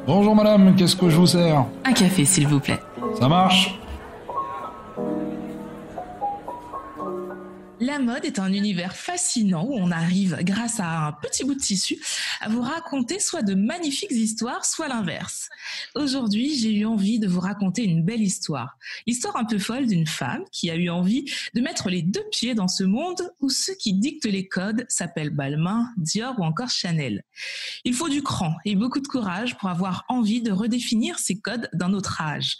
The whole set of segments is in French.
Bonjour madame, qu'est-ce que je vous sers? Un café, s'il vous plaît. Ça marche? La mode est un univers fascinant où on arrive, grâce à un petit bout de tissu, à vous raconter soit de magnifiques histoires, soit l'inverse. Aujourd'hui, j'ai eu envie de vous raconter une belle histoire. L'histoire un peu folle d'une femme qui a eu envie de mettre les deux pieds dans ce monde où ceux qui dictent les codes s'appellent Balmain, Dior ou encore Chanel. Il faut du cran et beaucoup de courage pour avoir envie de redéfinir ces codes d'un autre âge.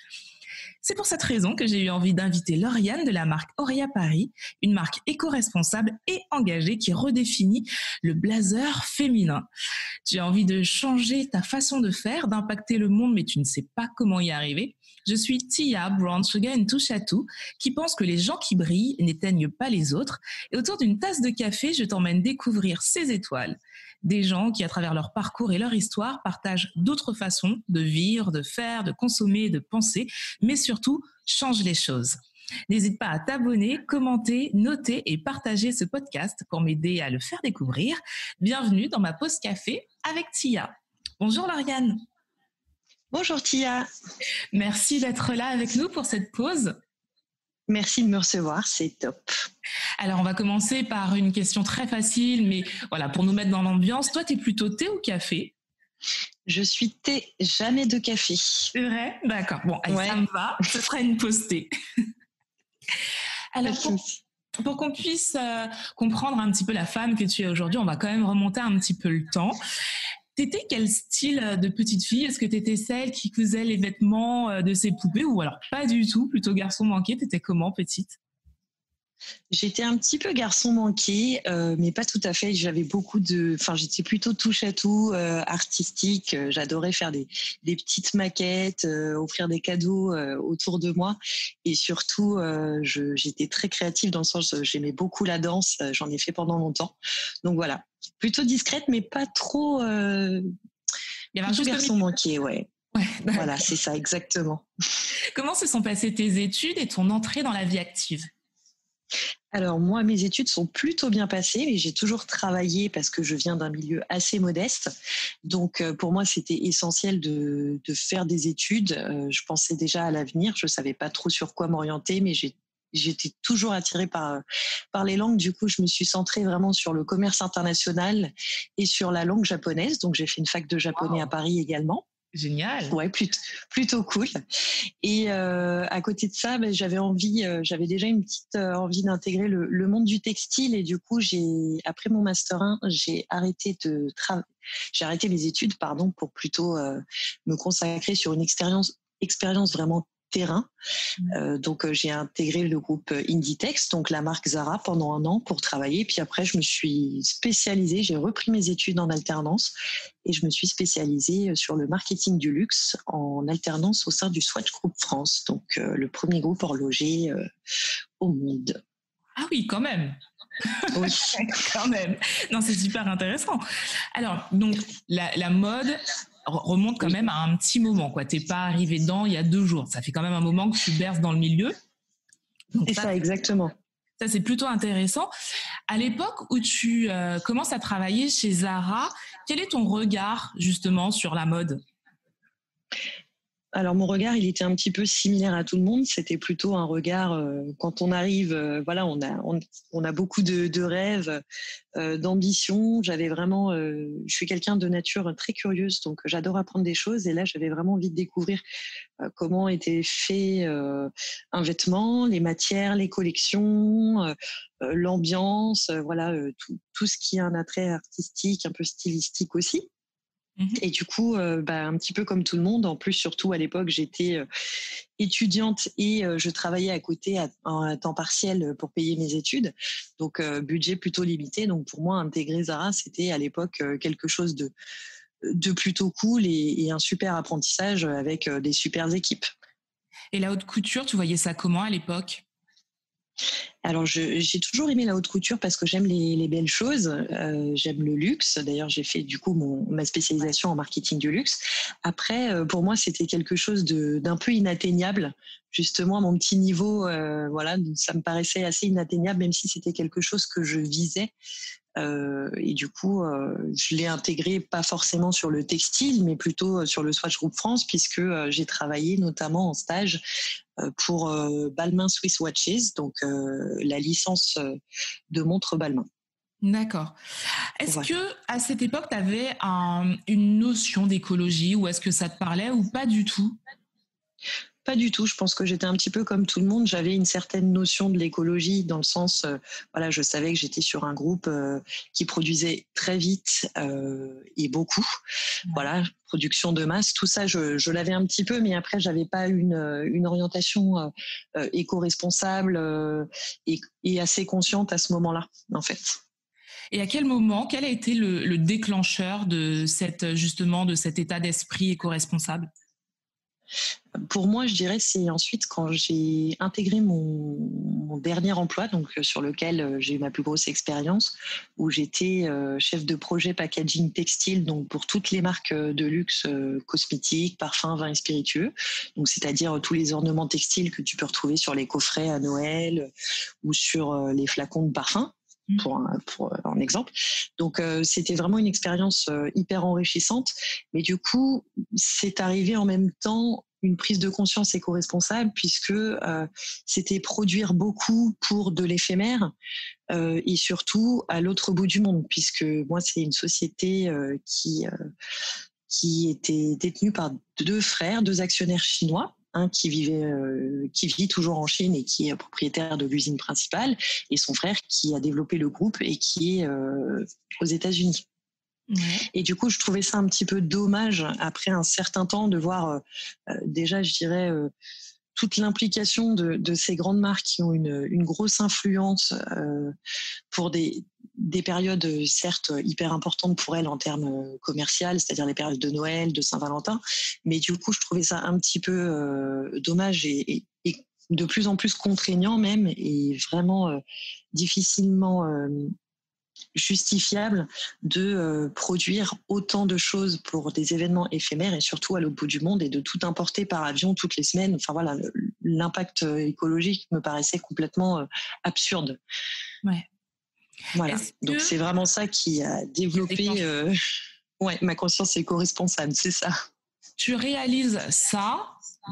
C'est pour cette raison que j'ai eu envie d'inviter Lauriane de la marque Auria Paris, une marque éco-responsable et engagée qui redéfinit le blazer féminin. Tu as envie de changer ta façon de faire, d'impacter le monde, mais tu ne sais pas comment y arriver. Je suis Tia, Brown Sugar and Touche à Tout, qui pense que les gens qui brillent n'éteignent pas les autres. Et autour d'une tasse de café, je t'emmène découvrir ces étoiles. Des gens qui, à travers leur parcours et leur histoire, partagent d'autres façons de vivre, de faire, de consommer, de penser, mais surtout changent les choses. N'hésite pas à t'abonner, commenter, noter et partager ce podcast pour m'aider à le faire découvrir. Bienvenue dans ma pause café avec Tia. Bonjour Lauriane. Bonjour Tia. Merci d'être là avec nous pour cette pause. Merci de me recevoir, c'est top. Alors, on va commencer par une question très facile, mais voilà, pour nous mettre dans l'ambiance. Toi, t'es plutôt thé ou café? Je suis thé, jamais de café. C'est vrai? D'accord. Bon, allez, Ouais. ça me va. Ce sera une pause thé. Alors, pour qu'on puisse comprendre un petit peu la femme que tu es aujourd'hui, on va quand même remonter un petit peu le temps. T'étais quel style de petite fille? Est-ce que t'étais celle qui cousait les vêtements de ses poupées ou alors pas du tout, plutôt garçon manqué? T'étais comment, petite? J'étais un petit peu garçon manqué, mais pas tout à fait. J'étais plutôt touche à tout, artistique. J'adorais faire des petites maquettes, offrir des cadeaux autour de moi, et surtout, j'étais très créative dans le sens, j'aimais beaucoup la danse. J'en ai fait pendant longtemps. Donc voilà, plutôt discrète, mais pas trop. Il y avait un Plutôt juste garçon manqué, ouais. Ouais, voilà, c'est ça, exactement. Comment se sont passées tes études et ton entrée dans la vie active? Alors moi, mes études sont plutôt bien passées, mais j'ai toujours travaillé parce que je viens d'un milieu assez modeste. Donc pour moi, c'était essentiel de faire des études. Je pensais déjà à l'avenir. Je savais pas trop sur quoi m'orienter, mais j'étais toujours attirée par les langues. Du coup, je me suis centrée vraiment sur le commerce international et sur la langue japonaise. Donc j'ai fait une fac de japonais à Paris également. Génial. Ouais, plutôt cool. Et à côté de ça, j'avais déjà une petite envie d'intégrer le monde du textile, et du coup, après mon master 1, j'ai arrêté mes études, pour plutôt me consacrer sur une expérience vraiment terrain. Donc j'ai intégré le groupe Inditex, donc la marque Zara, pendant 1 an pour travailler. Puis après, je me suis spécialisée, j'ai repris mes études en alternance et je me suis spécialisée sur le marketing du luxe en alternance au sein du Swatch Group France, donc le premier groupe horloger au monde. Ah oui, quand même. Oui. Quand même. Non, c'est super intéressant. Alors, donc, la mode remonte quand même à un petit moment, quoi. T'es pas arrivé dedans il y a 2 jours. Ça fait quand même un moment que tu berces dans le milieu. Donc, C'est ça, exactement. Ça, c'est plutôt intéressant. À l'époque où tu commences à travailler chez Zara, quel est ton regard, justement, sur la mode? Alors mon regard, il était un petit peu similaire à tout le monde. C'était plutôt un regard quand on arrive, on a beaucoup de rêves, d'ambition. J'avais vraiment, je suis quelqu'un de nature très curieuse, donc j'adore apprendre des choses. Et là, j'avais vraiment envie de découvrir comment était fait un vêtement, les matières, les collections, l'ambiance, tout ce qui a un attrait artistique, un peu stylistique aussi. Et du coup, un petit peu comme tout le monde, en plus, surtout à l'époque, j'étais étudiante et je travaillais à côté à temps partiel pour payer mes études. Donc, budget plutôt limité. Donc, pour moi, intégrer Zara, c'était à l'époque quelque chose de plutôt cool et un super apprentissage avec des super équipes. Et la haute couture, tu voyais ça comment à l'époque? Alors, j'ai toujours aimé la haute couture parce que j'aime les belles choses, j'aime le luxe. D'ailleurs, j'ai fait du coup ma spécialisation en marketing du luxe. Après, pour moi, c'était quelque chose d'un peu inatteignable. Justement, à mon petit niveau, ça me paraissait assez inatteignable, même si c'était quelque chose que je visais. Et du coup, je l'ai intégré pas forcément sur le textile, mais plutôt sur le Swatch Group France, puisque j'ai travaillé notamment en stage pour Balmain Swiss Watches, donc la licence de montre Balmain. D'accord. Est-ce Voilà. que à cette époque, tu avais une notion d'écologie ou est-ce que ça te parlait ou pas du tout? Pas du tout. Je pense que j'étais un petit peu comme tout le monde. J'avais une certaine notion de l'écologie dans le sens, voilà, je savais que j'étais sur un groupe qui produisait très vite et beaucoup. Voilà, production de masse. Tout ça, je l'avais un petit peu, mais après, j'avais pas une orientation éco-responsable et assez consciente à ce moment-là, en fait. Et à quel moment, quel a été le déclencheur de justement de cet état d'esprit éco-responsable? Pour moi, je dirais, c'est ensuite quand j'ai intégré mon dernier emploi, donc sur lequel j'ai eu ma plus grosse expérience, où j'étais chef de projet packaging textile, donc pour toutes les marques de luxe, cosmétiques, parfums, vins et spiritueux. Donc, c'est-à-dire tous les ornements textiles que tu peux retrouver sur les coffrets à Noël ou sur les flacons de parfums. Pour un exemple. Donc, c'était vraiment une expérience hyper enrichissante. Mais du coup, c'est arrivé en même temps une prise de conscience éco-responsable puisque c'était produire beaucoup pour de l'éphémère et surtout à l'autre bout du monde, puisque moi, c'est une société qui était détenue par deux frères, deux actionnaires chinois. Un qui vit toujours en Chine et qui est propriétaire de l'usine principale, et son frère qui a développé le groupe et qui est aux États-Unis. Et du coup, je trouvais ça un petit peu dommage après un certain temps de voir déjà, je dirais, toute l'implication de ces grandes marques qui ont une grosse influence pour des périodes certes hyper importantes pour elles en termes commerciaux, c'est-à-dire les périodes de Noël, de Saint-Valentin. Mais du coup, je trouvais ça un petit peu dommage et de plus en plus contraignant même, et vraiment difficilement justifiable de produire autant de choses pour des événements éphémères et surtout à l'autre bout du monde, et de tout importer par avion toutes les semaines. Enfin voilà, l'impact écologique me paraissait complètement absurde. Ouais. Voilà. Donc c'est vraiment ça qui a développé ma conscience éco-responsable, c'est ça. Tu réalises ça,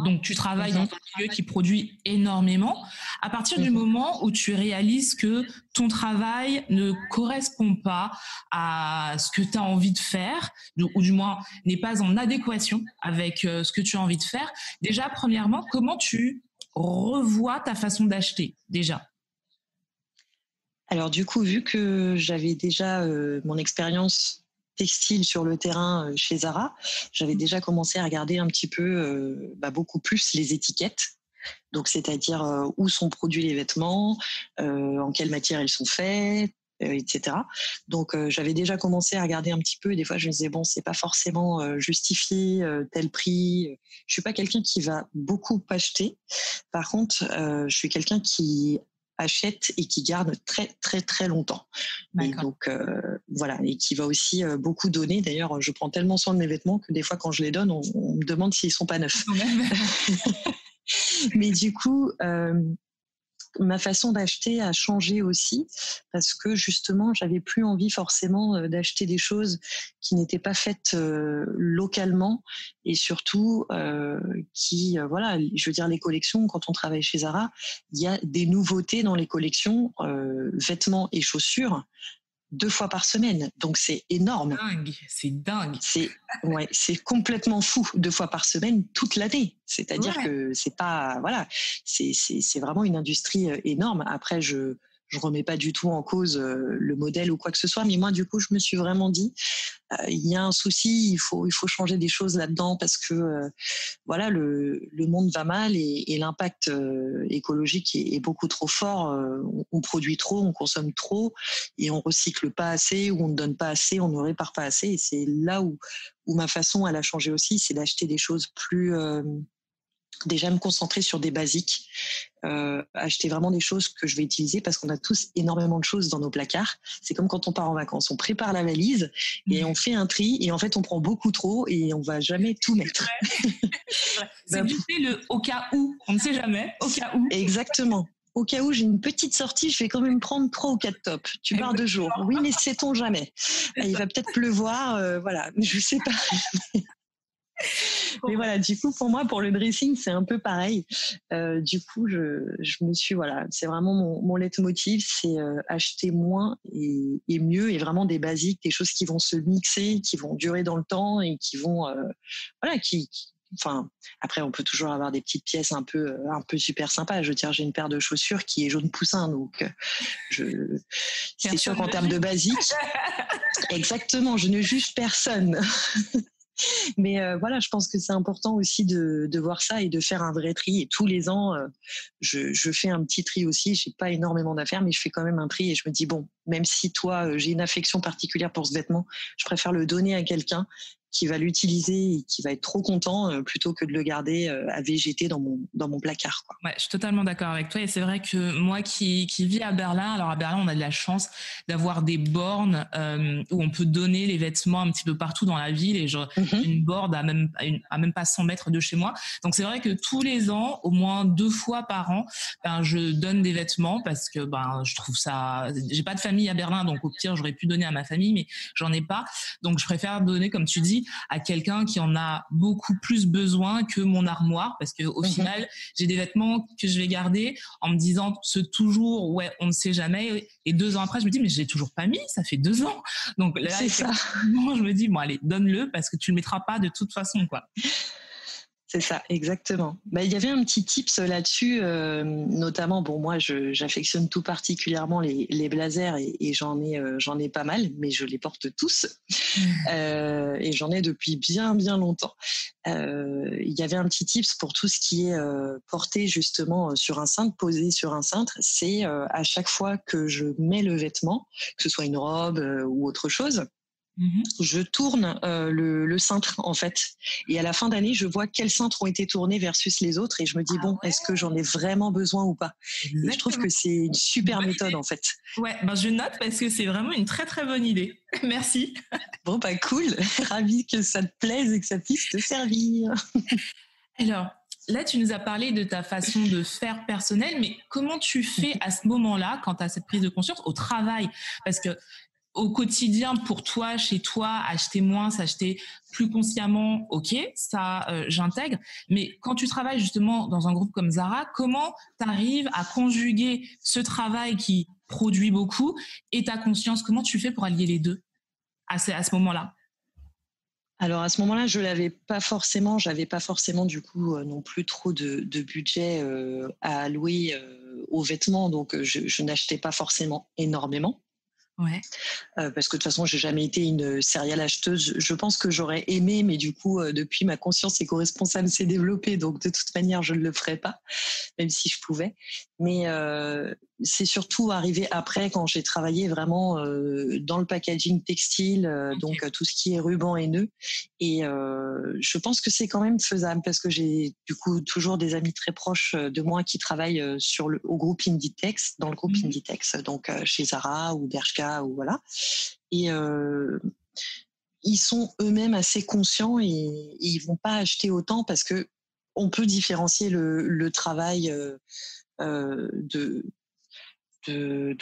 donc tu travailles dans un milieu qui produit énormément. À partir du moment où tu réalises que ton travail ne correspond pas à ce que tu as envie de faire, ou du moins n'est pas en adéquation avec ce que tu as envie de faire, déjà, premièrement, comment tu revois ta façon d'acheter déjà? Alors du coup, vu que j'avais déjà mon expérience textile sur le terrain chez Zara, j'avais déjà commencé à regarder un petit peu, beaucoup plus les étiquettes. Donc, c'est-à-dire où sont produits les vêtements, en quelle matière ils sont faits, etc. Donc, j'avais déjà commencé à regarder un petit peu. Et des fois, je me disais, bon, c'est pas forcément justifié tel prix. Je suis pas quelqu'un qui va beaucoup acheter. Par contre, je suis quelqu'un qui achète et qui garde très très très longtemps. Et donc voilà, et qui va aussi beaucoup donner. D'ailleurs, je prends tellement soin de mes vêtements que des fois quand je les donne, on me demande s'ils sont pas neufs. Mais du coup, ma façon d'acheter a changé aussi parce que justement, j'avais plus envie forcément d'acheter des choses qui n'étaient pas faites localement, et surtout voilà, je veux dire, les collections, quand on travaille chez Zara, il y a des nouveautés dans les collections, vêtements et chaussures, 2 fois par semaine. Donc, c'est énorme. C'est dingue. C'est complètement fou. 2 fois par semaine, toute l'année. C'est-à-dire que c'est pas, voilà, c'est vraiment une industrie énorme. Après, je remets pas du tout en cause le modèle ou quoi que ce soit. Mais moi, du coup, je me suis vraiment dit, il y a un souci, il faut changer des choses là-dedans parce que voilà, le monde va mal et l'impact écologique est beaucoup trop fort. On produit trop, on consomme trop et on recycle pas assez, ou on ne donne pas assez, on ne répare pas assez. Et c'est là où ma façon elle a changé aussi, c'est d'acheter des choses plus déjà me concentrer sur des basiques, acheter vraiment des choses que je vais utiliser, parce qu'on a tous énormément de choses dans nos placards. C'est comme quand on part en vacances, on prépare la valise et on fait un tri, et en fait on prend beaucoup trop et on va jamais tout mettre. C'est éviter le au cas où, on ne sait jamais, au cas où. Exactement. au cas où j'ai une petite sortie, je vais quand même prendre 3 ou 4 tops. Tu pars 2 jours. Oui, mais sait-on jamais. Il va peut-être pleuvoir, voilà. Je sais pas. Mais voilà, du coup, pour moi, pour le dressing, c'est un peu pareil. Du coup, je me suis, voilà, c'est vraiment mon leitmotiv, c'est acheter moins et mieux, et vraiment des basiques, des choses qui vont se mixer, qui vont durer dans le temps et qui vont, voilà, enfin, après, on peut toujours avoir des petites pièces un peu super sympas. Je veux dire, j'ai une paire de chaussures qui est jaune poussin, donc c'est sûr qu'en termes de basique, exactement, je ne juge personne. Mais voilà, je pense que c'est important aussi de voir ça et de faire un vrai tri. Et tous les ans, je fais un petit tri aussi. J'ai pas énormément d'affaires, mais je fais quand même un tri et je me dis bon, même si toi, j'ai une affection particulière pour ce vêtement, je préfère le donner à quelqu'un qui va l'utiliser et qui va être trop content plutôt que de le garder à végéter dans mon placard, quoi. Ouais, je suis totalement d'accord avec toi et c'est vrai que moi qui vis à Berlin, alors à Berlin on a de la chance d'avoir des bornes où on peut donner les vêtements un petit peu partout dans la ville et genre une borne à même pas 100 mètres de chez moi. Donc c'est vrai que tous les ans, au moins 2 fois par an, ben je donne des vêtements parce que ben je trouve ça. J'ai pas de famille à Berlin, donc au pire j'aurais pu donner à ma famille, mais j'en ai pas. Donc je préfère donner, comme tu dis, à quelqu'un qui en a beaucoup plus besoin que mon armoire, parce que au final j'ai des vêtements que je vais garder en me disant ce toujours, ouais, on ne sait jamais. Et 2 ans après, je me dis, mais je l'ai toujours pas mis, ça fait 2 ans. Donc là, c'est ça. Je me dis, bon, allez, donne-le parce que tu le mettras pas de toute façon, quoi. C'est ça, exactement. Bah, il y avait un petit tips là-dessus, notamment, bon, moi, j'affectionne tout particulièrement les blazers et j'en ai pas mal, mais je les porte tous et j'en ai depuis bien, bien longtemps. Il y avait un petit tips pour tout ce qui est porté justement sur un cintre, posé sur un cintre, c'est à chaque fois que je mets le vêtement, que ce soit une robe ou autre chose, je tourne le cintre en fait, et à la fin d'année je vois quels cintres ont été tournés versus les autres et je me dis est-ce que j'en ai vraiment besoin ou pas. Exactement. Et je trouve que c'est une super méthode en fait. Ouais, ben je note parce que c'est vraiment une très très bonne idée. Merci. Bon bah cool, ravi que ça te plaise et que ça puisse te servir. Alors là, tu nous as parlé de ta façon de faire personnelle, mais comment tu fais à ce moment-là, quand tu as cette prise de conscience au travail? Parce que au quotidien, pour toi, chez toi, acheter moins, s'acheter plus consciemment, ok, ça j'intègre. Mais quand tu travailles justement dans un groupe comme Zara, comment tu arrives à conjuguer ce travail qui produit beaucoup et ta conscience? Comment tu fais pour allier les deux à ce moment-là? Alors à ce moment-là, j'avais pas forcément du coup non plus trop de budget à allouer aux vêtements, donc je n'achetais pas forcément énormément. Ouais. Parce que de toute façon, j'ai jamais été une serial acheteuse. Je pense que j'aurais aimé, mais du coup, depuis, ma conscience éco-responsable s'est développée, donc de toute manière, je ne le ferais pas, même si je pouvais. Mais c'est surtout arrivé après, quand j'ai travaillé vraiment dans le packaging textile, donc tout ce qui est ruban et nœuds. Et je pense que c'est quand même faisable, parce que j'ai du coup toujours des amis très proches de moi qui travaillent au groupe Inditex, dans le groupe Inditex, donc chez Zara ou Bershka ou voilà. Et ils sont eux-mêmes assez conscients et ils vont pas acheter autant parce que on peut différencier le travail de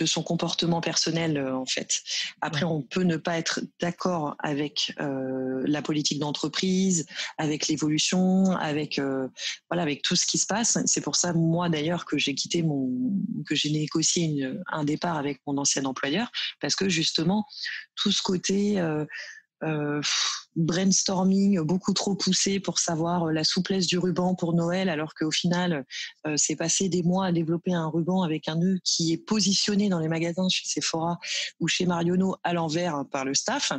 son comportement personnel en fait. Après, on peut ne pas être d'accord avec la politique d'entreprise, avec l'évolution, avec voilà, avec tout ce qui se passe. C'est pour ça, moi d'ailleurs, que j'ai négocié un départ avec mon ancien employeur, parce que justement tout ce côté brainstorming beaucoup trop poussé pour savoir la souplesse du ruban pour Noël, alors qu'au final c'est passé des mois à développer un ruban avec un nœud qui est positionné dans les magasins chez Sephora ou chez Marionneau à l'envers par le staff.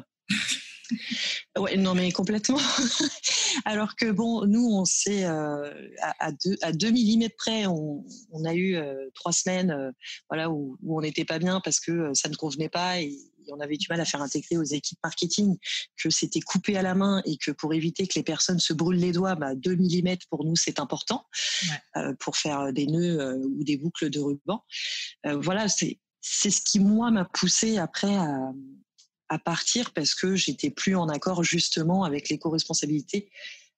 Ouais, non mais complètement. Alors que bon, nous on sait à 2 millimètres près, on a eu 3 semaines voilà où on n'était pas bien parce que ça ne convenait pas et on avait du mal à faire intégrer aux équipes marketing que c'était coupé à la main et que pour éviter que les personnes se brûlent les doigts, 2 millimètres pour nous c'est important pour faire des nœuds ou des boucles de ruban. Voilà, c'est ce qui moi m'a poussé après à partir, parce que j'étais plus en accord justement avec l'éco-responsabilité,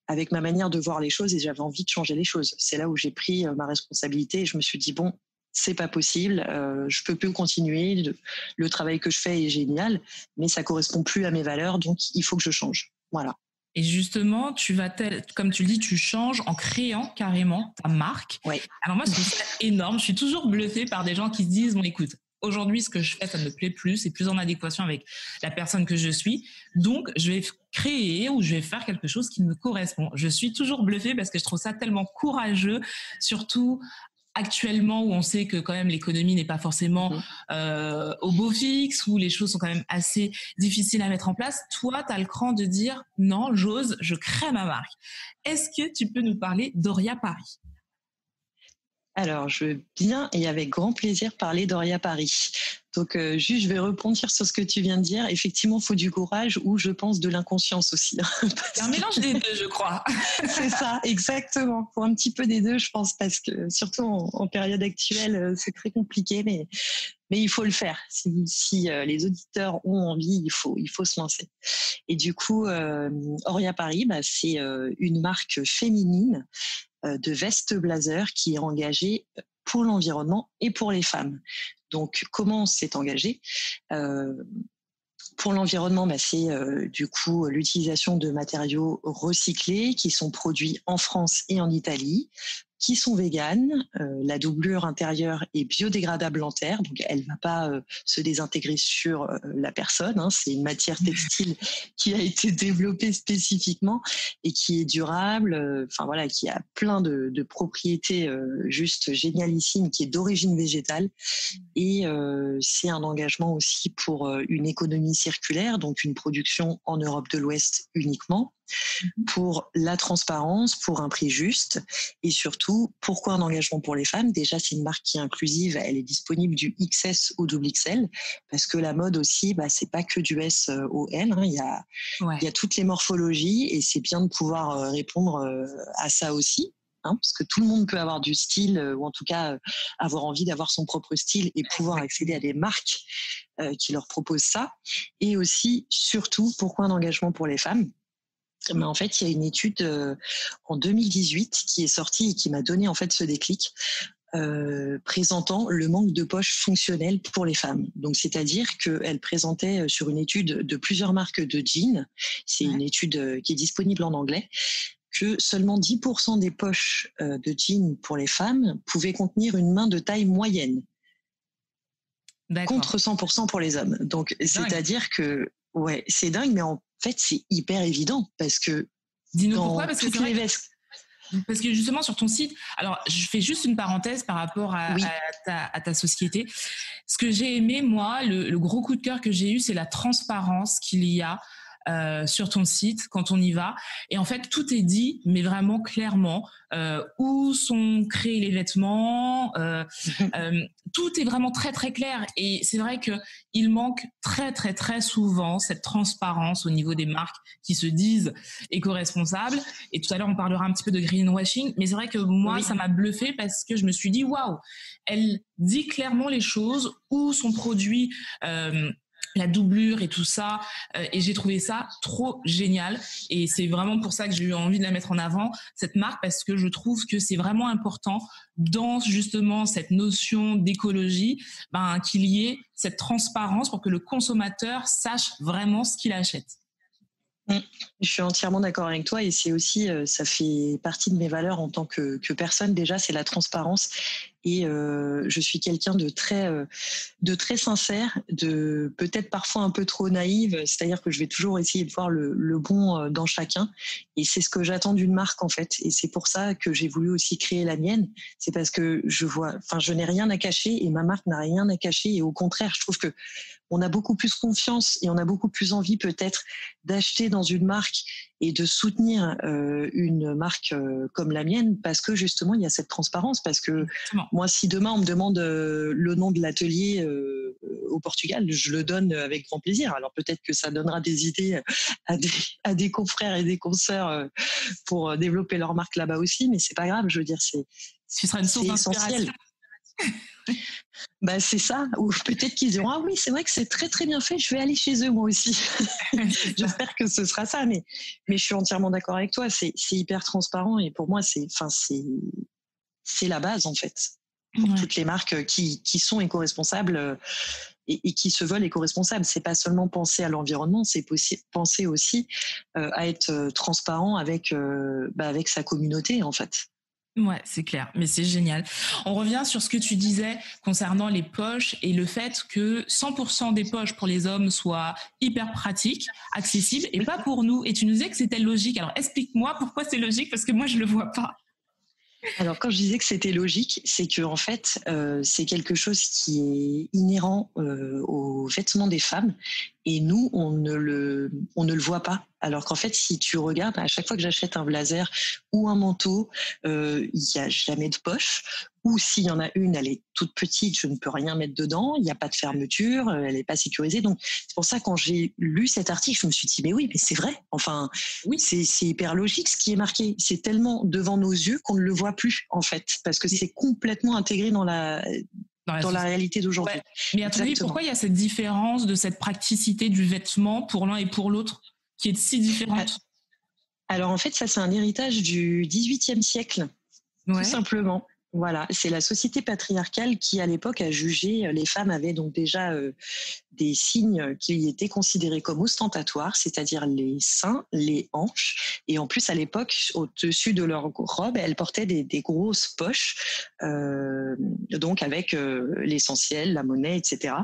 avec ma manière de voir les choses, et j'avais envie de changer les choses. C'est là où j'ai pris ma responsabilité et je me suis dit bon, c'est pas possible, je peux plus continuer, le travail que je fais est génial, mais ça correspond plus à mes valeurs, donc il faut que je change. Voilà. Et justement, comme tu le dis, tu changes en créant carrément ta marque. Ouais. Alors moi, je trouve ça énorme. Je suis toujours bluffée par des gens qui se disent, bon, écoute, aujourd'hui, ce que je fais, ça ne me plaît plus, c'est plus en adéquation avec la personne que je suis. Donc, je vais créer ou je vais faire quelque chose qui me correspond. Je suis toujours bluffée parce que je trouve ça tellement courageux, surtout actuellement où on sait que quand même l'économie n'est pas forcément au beau fixe, où les choses sont quand même assez difficiles à mettre en place. Toi, tu as le cran de dire non, j'ose, je crée ma marque. Est-ce que tu peux nous parler d'Oria Paris? Alors, je veux bien et avec grand plaisir parler d'Oria Paris. Donc, juste, je vais rebondir sur ce que tu viens de dire. Effectivement, il faut du courage ou, je pense, de l'inconscience aussi. C'est un mélange des deux, je crois. C'est ça, exactement. Faut un petit peu des deux, je pense, parce que surtout en période actuelle, c'est très compliqué, mais il faut le faire. Si les auditeurs ont envie, il faut se lancer. Et du coup, Oria Paris, c'est une marque féminine de vestes blazer qui est engagée pour l'environnement et pour les femmes. Donc, comment on s'est engagé pour l'environnement, c'est du coup l'utilisation de matériaux recyclés qui sont produits en France et en Italie, qui sont véganes. La doublure intérieure est biodégradable en terre, donc elle va pas se désintégrer sur la personne. C'est une matière textile qui a été développée spécifiquement et qui est durable. Qui a plein de propriétés juste génialissimes, qui est d'origine végétale. Et c'est un engagement aussi pour une économie circulaire, donc une production en Europe de l'Ouest uniquement, pour la transparence, pour un prix juste, et surtout, pourquoi un engagement pour les femmes? Déjà, c'est une marque qui est inclusive, elle est disponible du XS au XXL, parce que la mode aussi, c'est pas que du S au L, il y a toutes les morphologies, et c'est bien de pouvoir répondre à ça aussi. Parce que tout le monde peut avoir du style, ou en tout cas avoir envie d'avoir son propre style et pouvoir accéder à des marques qui leur proposent ça. Et aussi, surtout, pourquoi un engagement pour les femmes? Mais en fait, il y a une étude en 2018 qui est sortie et qui m'a donné en fait ce déclic, présentant le manque de poches fonctionnelles pour les femmes. Donc, c'est-à-dire qu'elle présentait sur une étude de plusieurs marques de jeans, c'est une étude qui est disponible en anglais, que seulement 10% des poches de jeans pour les femmes pouvaient contenir une main de taille moyenne, contre 100% pour les hommes. Donc, c'est-à-dire que, c'est dingue, mais en fait, c'est hyper évident parce que dis-nous pourquoi, parce que les vestes. Parce que justement sur ton site, alors je fais juste une parenthèse par rapport à ta société. Ce que j'ai aimé, moi, le gros coup de cœur que j'ai eu, c'est la transparence qu'il y a sur ton site quand on y va. Et en fait, tout est dit, mais vraiment clairement, où sont créés les vêtements. Tout est vraiment très très clair. Et c'est vrai que il manque très très très souvent cette transparence au niveau des marques qui se disent éco-responsables. Et tout à l'heure, on parlera un petit peu de greenwashing. Mais c'est vrai que moi, ça m'a bluffé parce que je me suis dit, waouh, elle dit clairement les choses, où sont produits la doublure et tout ça, et j'ai trouvé ça trop génial, et c'est vraiment pour ça que j'ai eu envie de la mettre en avant, cette marque, parce que je trouve que c'est vraiment important dans justement cette notion d'écologie, qu'il y ait cette transparence pour que le consommateur sache vraiment ce qu'il achète. Je suis entièrement d'accord avec toi, et c'est aussi, ça fait partie de mes valeurs en tant que personne. Déjà, c'est la transparence, et je suis quelqu'un de très sincère, de peut-être parfois un peu trop naïve, c'est-à-dire que je vais toujours essayer de voir le bon dans chacun, et c'est ce que j'attends d'une marque en fait, et c'est pour ça que j'ai voulu aussi créer la mienne. C'est parce que je n'ai rien à cacher, et ma marque n'a rien à cacher, et au contraire, je trouve que on a beaucoup plus confiance et on a beaucoup plus envie peut-être d'acheter dans une marque et de soutenir une marque comme la mienne, parce que justement il y a cette transparence. Parce que moi, si demain on me demande le nom de l'atelier au Portugal, je le donne avec grand plaisir. Alors peut-être que ça donnera des idées à des confrères et des consoeurs pour développer leur marque là-bas aussi, mais c'est pas grave. Je veux dire, tu seras une source d'inspiration. C'est ça, ou peut-être qu'ils diront, ah oui, c'est vrai que c'est très très bien fait, je vais aller chez eux moi aussi. J'espère que ce sera ça, mais je suis entièrement d'accord avec toi, c'est hyper transparent, et pour moi c'est la base en fait. pour Ouais. toutes les marques qui sont éco-responsables et qui se veulent éco-responsables. C'est pas seulement penser à l'environnement, c'est penser aussi à être transparent avec sa communauté en fait. Ouais, c'est clair, mais c'est génial. On revient sur ce que tu disais concernant les poches et le fait que 100% des poches pour les hommes soient hyper pratiques, accessibles et pas pour nous. Et tu nous disais que c'était logique. Alors explique-moi pourquoi c'est logique parce que moi je le vois pas. Alors, quand je disais que c'était logique, c'est que en fait, c'est quelque chose qui est inhérent aux vêtements des femmes, et nous, on ne le voit pas. Alors qu'en fait, si tu regardes, à chaque fois que j'achète un blazer ou un manteau, il y a jamais de poche. Ou s'il y en a une, elle est toute petite, je ne peux rien mettre dedans. Il n'y a pas de fermeture, elle n'est pas sécurisée. Donc, c'est pour ça quand j'ai lu cet article, je me suis dit mais oui, mais c'est vrai. Enfin, Oui. c'est hyper logique ce qui est marqué. C'est tellement devant nos yeux qu'on ne le voit plus en fait, parce que c'est complètement intégré dans la réalité d'aujourd'hui. Ouais. Mais à ton avis, pourquoi il y a cette différence de cette praticité du vêtement pour l'un et pour l'autre qui est si différente? Alors en fait, ça c'est un héritage du XVIIIe siècle, Ouais. tout simplement. Voilà, c'est la société patriarcale qui, à l'époque, a jugé les femmes avaient donc déjà des signes qui étaient considérés comme ostentatoires, c'est-à-dire les seins, les hanches, et en plus à l'époque, au-dessus de leur robe, elles portaient des grosses poches, donc avec l'essentiel, la monnaie, etc.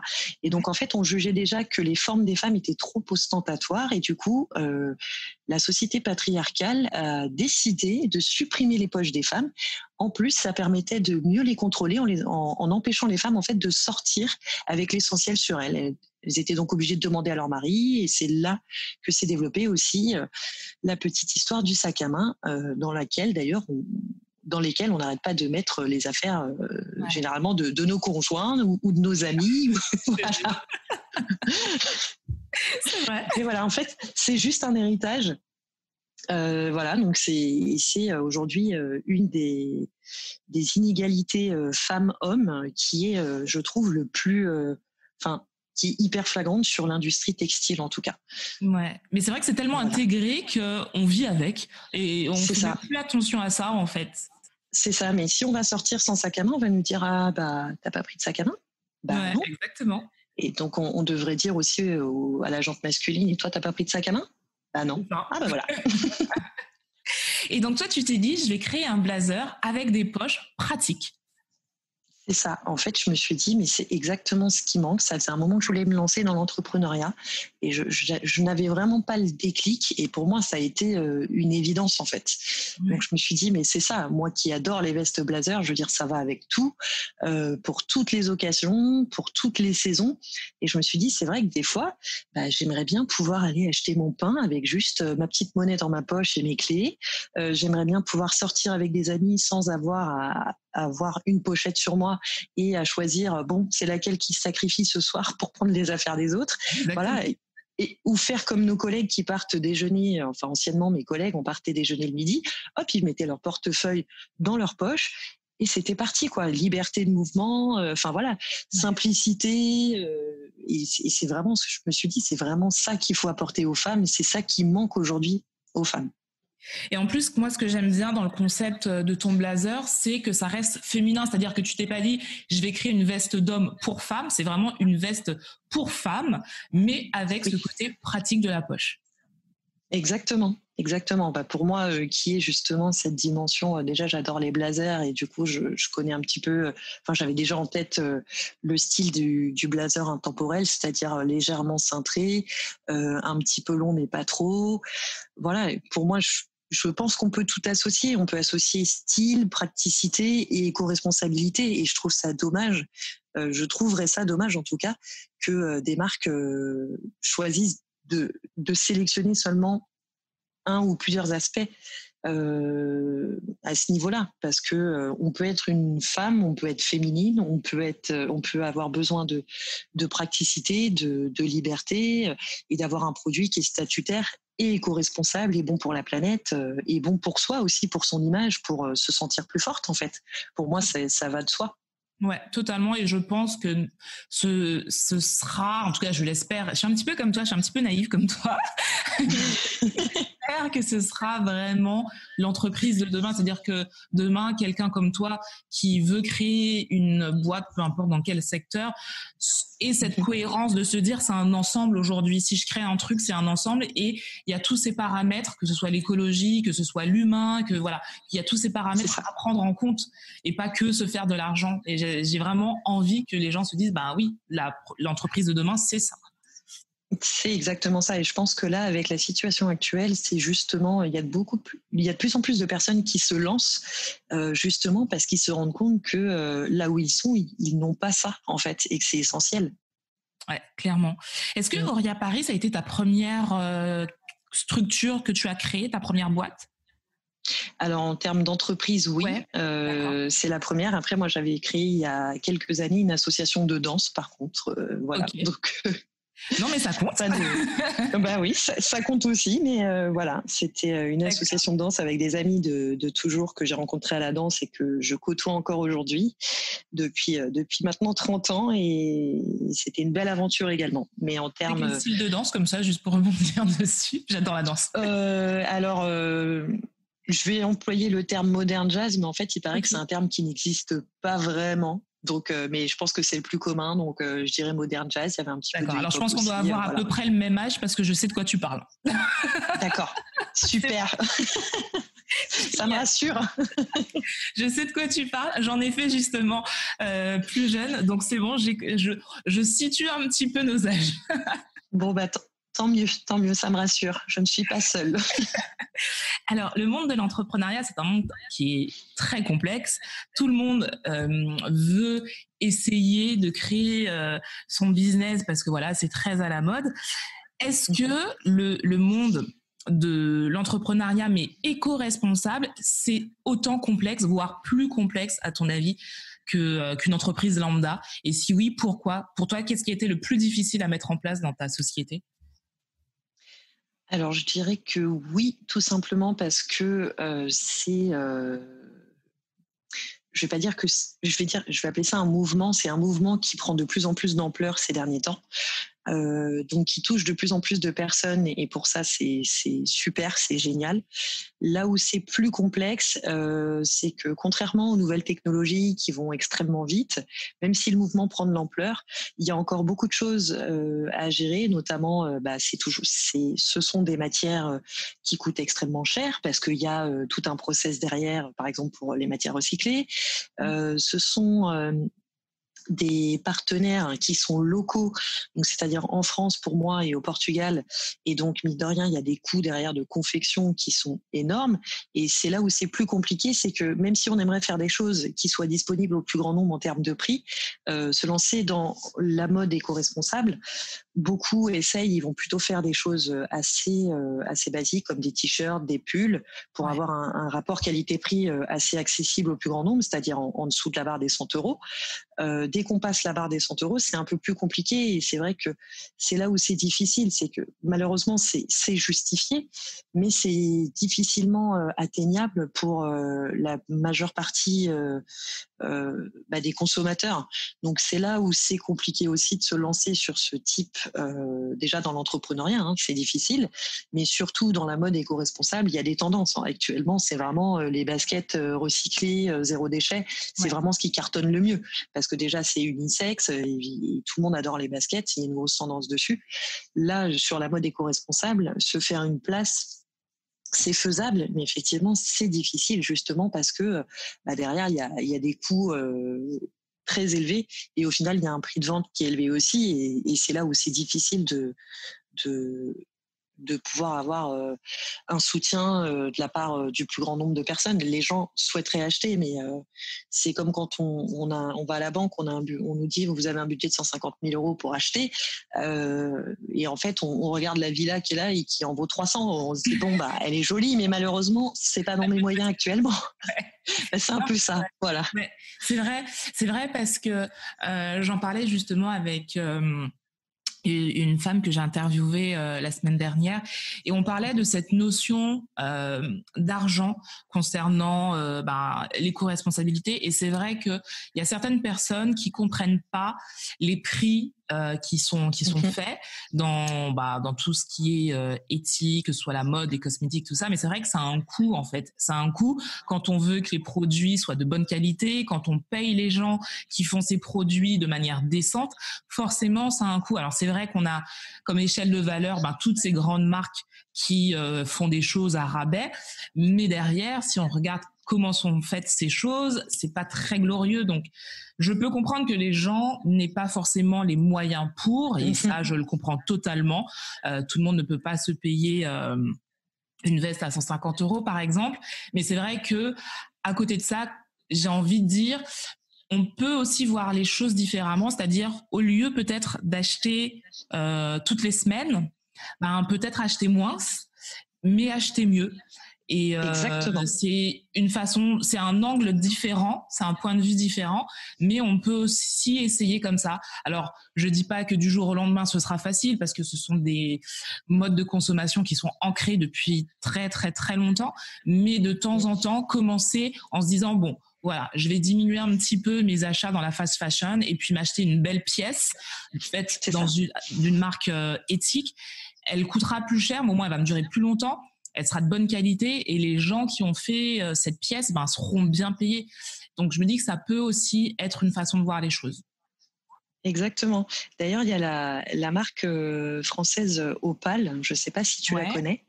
Et donc en fait, on jugeait déjà que les formes des femmes étaient trop ostentatoires, et du coup, la société patriarcale a décidé de supprimer les poches des femmes. En plus, ça permettait de mieux les contrôler en empêchant les femmes en fait de sortir avec l'essentiel sur elles. Elles étaient donc obligées de demander à leur mari, et c'est là que s'est développée aussi la petite histoire du sac à main, dans lesquelles on n'arrête pas de mettre les affaires généralement de nos conjoints ou de nos amis. Voilà. C'est vrai. Et voilà, en fait, c'est juste un héritage. Voilà, donc c'est aujourd'hui une des inégalités femmes-hommes qui est, je trouve, le plus, qui est hyper flagrante sur l'industrie textile en tout cas. Ouais, mais c'est vrai que c'est tellement intégré qu'on vit avec et on fait plus attention à ça en fait. C'est ça, mais si on va sortir sans sac à main, on va nous dire ah bah t'as pas pris de sac à main. Bah non. Exactement. Et donc on devrait dire aussi à la gente masculine, et toi t'as pas pris de sac à main? Bah non. Ah bah voilà. Et donc toi tu t'es dit je vais créer un blazer avec des poches pratiques. C'est ça. En fait, je me suis dit, mais c'est exactement ce qui manque. Ça faisait un moment que je voulais me lancer dans l'entrepreneuriat et je n'avais vraiment pas le déclic. Et pour moi, ça a été une évidence, en fait. Ouais. Donc, je me suis dit, mais c'est ça. Moi qui adore les vestes blazer, je veux dire, ça va avec tout, pour toutes les occasions, pour toutes les saisons. Et je me suis dit, c'est vrai que des fois, j'aimerais bien pouvoir aller acheter mon pain avec juste ma petite monnaie dans ma poche et mes clés. J'aimerais bien pouvoir sortir avec des amis sans avoir à avoir une pochette sur moi et à choisir, bon, c'est laquelle qui se sacrifie ce soir pour prendre les affaires des autres. Exactement. Voilà. Ou faire comme nos collègues qui partent déjeuner, enfin anciennement mes collègues, on partait déjeuner le midi, hop, ils mettaient leur portefeuille dans leur poche et c'était parti, quoi. Liberté de mouvement, voilà, simplicité. Et c'est vraiment, je me suis dit, c'est vraiment ça qu'il faut apporter aux femmes, c'est ça qui manque aujourd'hui aux femmes. Et en plus, moi, ce que j'aime bien dans le concept de ton blazer, c'est que ça reste féminin. C'est-à-dire que tu t'es pas dit, je vais créer une veste d'homme pour femme. C'est vraiment une veste pour femme, mais avec ce côté pratique de la poche. Exactement. Exactement. Pour moi, qui est justement cette dimension, déjà j'adore les blazers et du coup je connais un petit peu, j'avais déjà en tête le style du blazer intemporel, c'est-à-dire légèrement cintré, un petit peu long mais pas trop. Voilà, pour moi je pense qu'on peut tout associer. On peut associer style, praticité et éco-responsabilité. Et je trouve ça dommage. Je trouverais ça dommage, en tout cas, que des marques choisissent de sélectionner seulement un ou plusieurs aspects à ce niveau-là. Parce que on peut être une femme, on peut être féminine, on peut avoir besoin de praticité, de liberté et d'avoir un produit qui est statutaire et éco-responsable et bon pour la planète et bon pour soi aussi, pour son image, pour se sentir plus forte en fait. Pour moi, ça va de soi. Ouais, totalement. Et je pense que ce sera, en tout cas, je l'espère. Je suis un petit peu comme toi, je suis un petit peu naïve comme toi. j'espère que ce sera vraiment l'entreprise de demain. C'est-à-dire que demain, quelqu'un comme toi qui veut créer une boîte, peu importe dans quel secteur, et cette cohérence de se dire c'est un ensemble aujourd'hui. Si je crée un truc, c'est un ensemble et il y a tous ces paramètres, que ce soit l'écologie, que ce soit l'humain, que voilà, il y a tous ces paramètres à prendre en compte et pas que se faire de l'argent. Et j'ai vraiment envie que les gens se disent bah oui, l'entreprise de demain, c'est ça. C'est exactement ça. Et je pense que là, avec la situation actuelle, c'est justement, il y a de plus en plus de personnes qui se lancent, justement parce qu'ils se rendent compte que là où ils sont, ils n'ont pas ça, en fait, et que c'est essentiel. Ouais, clairement. Est-ce que Auria Paris, ça a été ta première structure que tu as créée, ta première boîte? Alors, en termes d'entreprise, oui, c'est la première. Après, moi, j'avais créé il y a quelques années une association de danse, par contre. Voilà. Okay. Donc, non, mais ça compte. Bah oui, ça compte aussi, mais voilà, c'était une association de danse avec des amis de toujours que j'ai rencontrés à la danse et que je côtoie encore aujourd'hui depuis maintenant 30 ans et c'était une belle aventure également. Mais en termes... Quel style de danse comme ça, juste pour rebondir dessus? J'adore la danse. Alors, je vais employer le terme modern jazz, mais en fait, il paraît que c'est un terme qui n'existe pas vraiment. Donc, mais je pense que c'est le plus commun. Donc, je dirais modern jazz. Il y avait un petit peu de alors je pense qu'on doit avoir à peu près le même âge parce que je sais de quoi tu parles. D'accord. Super. Ça me rassure. Je sais de quoi tu parles. J'en ai fait justement plus jeune. Donc, c'est bon. Je situe un petit peu nos âges. Bon, bah, tant mieux, ça me rassure. Je ne suis pas seule. Alors, le monde de l'entrepreneuriat, c'est un monde qui est très complexe. Tout le monde veut essayer de créer son business parce que voilà, c'est très à la mode. Est-ce que le monde de l'entrepreneuriat, mais éco-responsable, c'est autant complexe, voire plus complexe, à ton avis, qu'une entreprise lambda? Et si oui, pourquoi? Pour toi, qu'est-ce qui a été le plus difficile à mettre en place dans ta société? Alors, je dirais que oui, tout simplement parce que c'est... je vais pas dire que... Je vais appeler ça un mouvement. C'est un mouvement qui prend de plus en plus d'ampleur ces derniers temps. Donc qui touche de plus en plus de personnes et pour ça c'est super, c'est génial. Là où c'est plus complexe, c'est que contrairement aux nouvelles technologies qui vont extrêmement vite, même si le mouvement prend de l'ampleur, il y a encore beaucoup de choses à gérer, notamment ce sont des matières qui coûtent extrêmement cher parce qu'il y a tout un process derrière, par exemple pour les matières recyclées. Ce sont des partenaires qui sont locaux, donc c'est-à-dire en France pour moi et au Portugal, et donc mine de rien il y a des coûts derrière de confection qui sont énormes, et c'est là où c'est plus compliqué, c'est que même si on aimerait faire des choses qui soient disponibles au plus grand nombre en termes de prix, se lancer dans la mode éco-responsable, beaucoup essayent, ils vont plutôt faire des choses assez basiques comme des t-shirts, des pulls, pour avoir un rapport qualité-prix assez accessible au plus grand nombre, c'est-à-dire en dessous de la barre des 100 euros. Dès qu'on passe la barre des 100 euros, c'est un peu plus compliqué, et c'est vrai que c'est là où c'est difficile, c'est que malheureusement c'est justifié, mais c'est difficilement atteignable pour la majeure partie des consommateurs. Donc c'est là où c'est compliqué aussi de se lancer sur ce type, déjà dans l'entrepreneuriat, hein, c'est difficile, mais surtout dans la mode éco-responsable, il y a des tendances. Hein. Actuellement, c'est vraiment les baskets recyclées, zéro déchet, c'est vraiment ce qui cartonne le mieux, parce que déjà c'est unisexe et tout le monde adore les baskets, il y a une grosse tendance dessus. Là, sur la mode éco-responsable, se faire une place, c'est faisable, mais effectivement, c'est difficile justement parce que derrière, il y a des coûts très élevés et au final, il y a un prix de vente qui est élevé aussi, et c'est là où c'est difficile de pouvoir avoir un soutien de la part du plus grand nombre de personnes. Les gens souhaiteraient acheter, mais c'est comme quand on va à la banque, on nous dit vous avez un budget de 150 000 euros pour acheter, et en fait on regarde la villa qui est là et qui en vaut 300. On se dit bon elle est jolie, mais malheureusement c'est pas dans mes moyens actuellement. C'est un peu ça, voilà. Mais c'est vrai parce que j'en parlais justement avec une femme que j'ai interviewée la semaine dernière, et on parlait de cette notion d'argent concernant l'éco-responsabilité, et c'est vrai qu'il y a certaines personnes qui comprennent pas les prix qui sont faits dans tout ce qui est éthique, que ce soit la mode, les cosmétiques, tout ça. Mais c'est vrai que ça a un coût, en fait. Ça a un coût quand on veut que les produits soient de bonne qualité, quand on paye les gens qui font ces produits de manière décente. Forcément, ça a un coût. Alors, c'est vrai qu'on a comme échelle de valeur toutes ces grandes marques qui font des choses à rabais. Mais derrière, si on regarde comment sont faites ces choses, c'est pas très glorieux. Donc, je peux comprendre que les gens n'aient pas forcément les moyens pour, et ça, je le comprends totalement. Tout le monde ne peut pas se payer une veste à 150 euros, par exemple. Mais c'est vrai que, à côté de ça, j'ai envie de dire, on peut aussi voir les choses différemment, c'est-à-dire au lieu peut-être d'acheter toutes les semaines, peut-être acheter moins, mais acheter mieux. Et c'est une façon, c'est un angle différent, c'est un point de vue différent, mais on peut aussi essayer comme ça. Alors, je dis pas que du jour au lendemain ce sera facile, parce que ce sont des modes de consommation qui sont ancrés depuis très très très longtemps, mais de temps en temps commencer en se disant bon, voilà, je vais diminuer un petit peu mes achats dans la fast fashion et puis m'acheter une belle pièce faite dans d'une marque éthique. Elle coûtera plus cher, mais au moins elle va me durer plus longtemps. Elle sera de bonne qualité et les gens qui ont fait cette pièce seront bien payés. Donc, je me dis que ça peut aussi être une façon de voir les choses. Exactement. D'ailleurs, il y a la marque française Opal, je ne sais pas si tu la connais,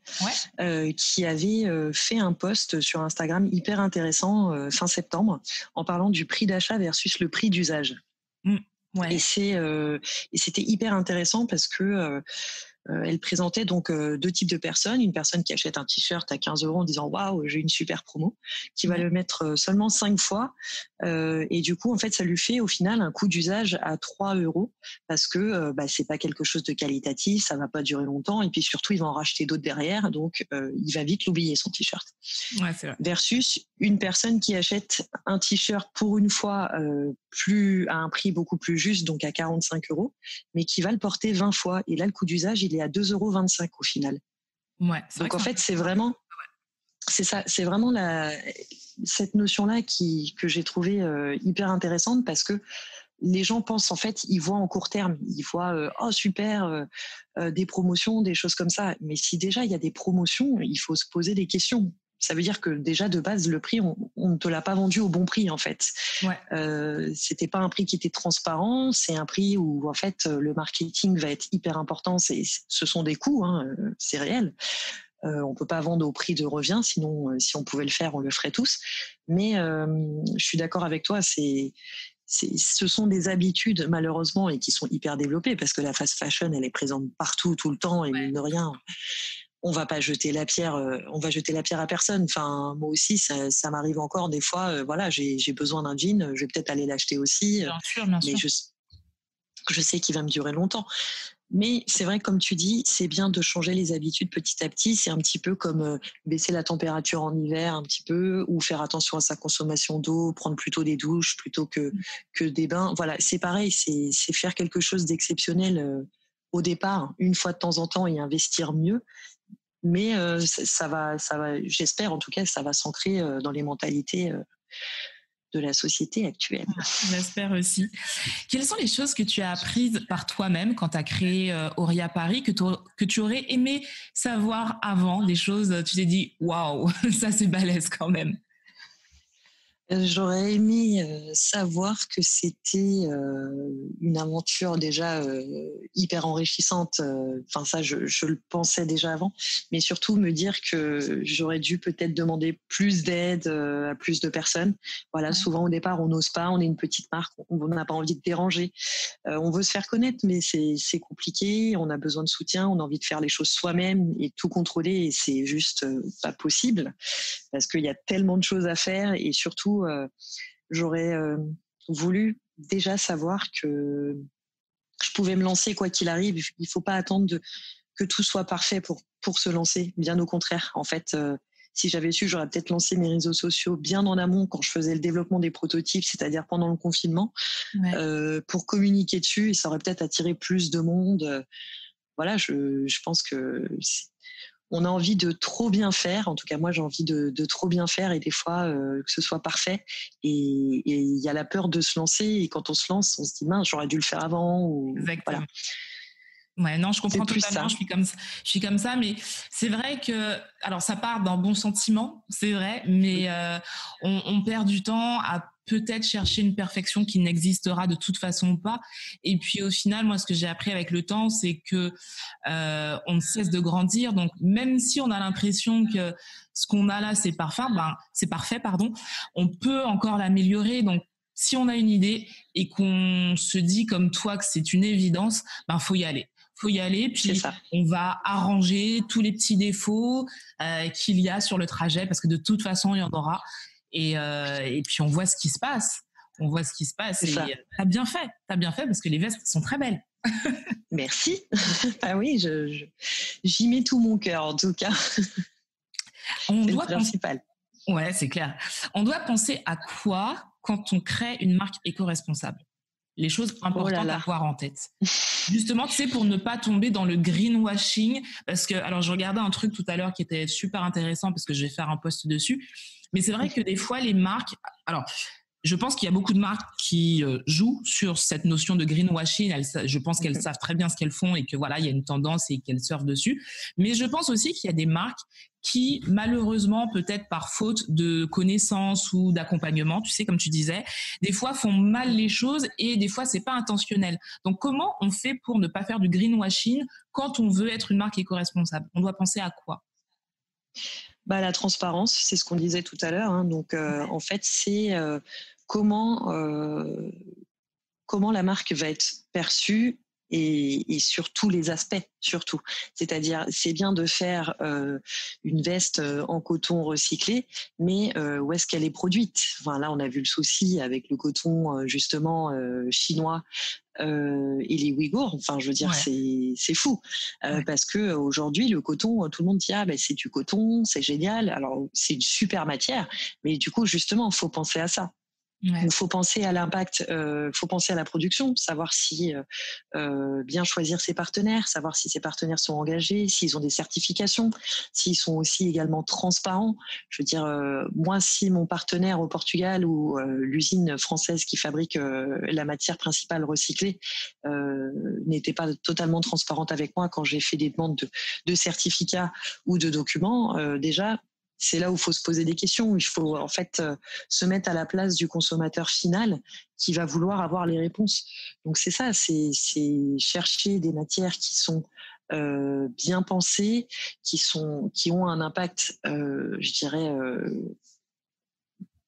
qui avait fait un post sur Instagram hyper intéressant fin septembre en parlant du prix d'achat versus le prix d'usage. Et c'était hyper intéressant parce que elle présentait donc deux types de personnes. Une personne qui achète un t-shirt à 15 euros en disant waouh, j'ai une super promo, qui va le mettre seulement 5 fois. Et du coup, en fait, ça lui fait au final un coût d'usage à 3 euros parce que c'est pas quelque chose de qualitatif, ça va pas durer longtemps. Et puis surtout, il va en racheter d'autres derrière. Donc, il va vite l'oublier, son t-shirt. Ouais, c'est vrai. Versus une personne qui achète un t-shirt pour une fois à un prix beaucoup plus juste, donc à 45 euros, mais qui va le porter 20 fois. Et là, le coût d'usage, il est à 2,25 euros au final. Ouais, donc en fait, c'est vraiment cette notion-là que j'ai trouvée hyper intéressante parce que les gens pensent, en fait, ils voient en court terme, ils voient oh super, des promotions, des choses comme ça. Mais si déjà il y a des promotions, il faut se poser des questions. Ça veut dire que déjà de base le prix, on ne te l'a pas vendu au bon prix en fait. C'était pas un prix qui était transparent, c'est un prix où en fait le marketing va être hyper important. Ce sont des coûts, c'est réel. On peut pas vendre au prix de revient, sinon si on pouvait le faire, on le ferait tous. Mais je suis d'accord avec toi, ce sont des habitudes malheureusement et qui sont hyper développées parce que la fast fashion elle est présente partout tout le temps et mine de rien on va jeter la pierre à personne. Enfin moi aussi ça m'arrive encore des fois voilà j'ai besoin d'un jean, je vais peut-être aller l'acheter aussi bien sûr. Mais je sais qu'il va me durer longtemps. Mais c'est vrai, comme tu dis, c'est bien de changer les habitudes petit à petit. C'est un petit peu comme baisser la température en hiver un petit peu ou faire attention à sa consommation d'eau, prendre plutôt des douches plutôt que des bains. Voilà, c'est pareil, c'est faire quelque chose d'exceptionnel au départ, une fois de temps en temps et investir mieux. Mais ça va, j'espère en tout cas, ça va s'ancrer dans les mentalités de la société actuelle. J'espère aussi. Quelles sont les choses que tu as apprises par toi-même quand tu as créé Auria Paris, que tu aurais aimé savoir avant, des choses, tu t'es dit, waouh, ça c'est balèze quand même? J'aurais aimé savoir que c'était une aventure déjà hyper enrichissante. Enfin ça, je le pensais déjà avant, mais surtout me dire que j'aurais dû peut-être demander plus d'aide à plus de personnes. Voilà, souvent au départ on n'ose pas, on est une petite marque, on n'a pas envie de déranger, on veut se faire connaître, mais c'est compliqué. On a besoin de soutien, on a envie de faire les choses soi-même et tout contrôler, et c'est juste pas possible parce qu'il y a tellement de choses à faire et surtout j'aurais voulu déjà savoir que je pouvais me lancer quoi qu'il arrive. Il ne faut pas attendre que tout soit parfait pour se lancer. Bien au contraire. En fait, si j'avais su, j'aurais peut-être lancé mes réseaux sociaux bien en amont quand je faisais le développement des prototypes, c'est-à-dire pendant le confinement, pour communiquer dessus, et ça aurait peut-être attiré plus de monde. Voilà, je pense que on a envie de trop bien faire. En tout cas, moi, j'ai envie de trop bien faire et des fois que ce soit parfait. Et il y a la peur de se lancer. Et quand on se lance, on se dit mince, j'aurais dû le faire avant. Ou voilà. Exactement. Ouais, non, je comprends totalement. Ça. Je suis comme ça, mais c'est vrai que, alors, ça part d'un bon sentiment, c'est vrai, mais on perd du temps à peut-être chercher une perfection qui n'existera de toute façon pas. Et puis, au final, moi, ce que j'ai appris avec le temps, c'est que on ne cesse de grandir. Donc, même si on a l'impression que ce qu'on a là, c'est parfait, pardon, on peut encore l'améliorer. Donc, si on a une idée et qu'on se dit comme toi que c'est une évidence, faut y aller. Faut y aller, puis on va arranger tous les petits défauts qu'il y a sur le trajet, parce que de toute façon, il y en aura. Et puis, on voit ce qui se passe. On voit ce qui se passe. Et t'as bien fait, parce que les vestes sont très belles. Merci. Ah oui, j'y mets tout mon cœur, en tout cas. C'est le principal. Ouais, c'est clair. On doit penser à quoi quand on crée une marque éco-responsable? Les choses importantes à avoir en tête. Justement, tu sais, pour ne pas tomber dans le greenwashing, parce que, alors, je regardais un truc tout à l'heure qui était super intéressant, parce que je vais faire un post dessus, mais c'est vrai que des fois, les marques, alors, je pense qu'il y a beaucoup de marques qui jouent sur cette notion de greenwashing. Je pense qu'elles savent très bien ce qu'elles font et que voilà, il y a une tendance et qu'elles surfent dessus. Mais je pense aussi qu'il y a des marques qui, malheureusement, peut-être par faute de connaissances ou d'accompagnement, tu sais, comme tu disais, des fois font mal les choses et des fois c'est pas intentionnel. Donc, comment on fait pour ne pas faire du greenwashing quand on veut être une marque éco-responsable? On doit penser à quoi? La transparence, c'est ce qu'on disait tout à l'heure. Hein. Donc, en fait, c'est comment la marque va être perçue et sur tous les aspects, surtout. C'est-à-dire, c'est bien de faire une veste en coton recyclé, mais où est-ce qu'elle est produite? Enfin, là, on a vu le souci avec le coton, justement, chinois et les Ouïghours. Enfin, je veux dire, c'est fou. Parce que aujourd'hui, le coton, tout le monde dit c'est du coton, c'est génial. Alors, c'est une super matière, mais du coup, justement, il faut penser à ça. Il faut penser à l'impact, faut penser à la production, savoir si bien choisir ses partenaires, savoir si ses partenaires sont engagés, s'ils ont des certifications, s'ils sont aussi également transparents. Je veux dire, moi, si mon partenaire au Portugal ou l'usine française qui fabrique la matière principale recyclée n'était pas totalement transparente avec moi quand j'ai fait des demandes de certificats ou de documents, déjà, c'est là où il faut se poser des questions. Il faut en fait se mettre à la place du consommateur final qui va vouloir avoir les réponses. Donc c'est ça, c'est chercher des matières qui sont bien pensées, qui ont un impact, je dirais.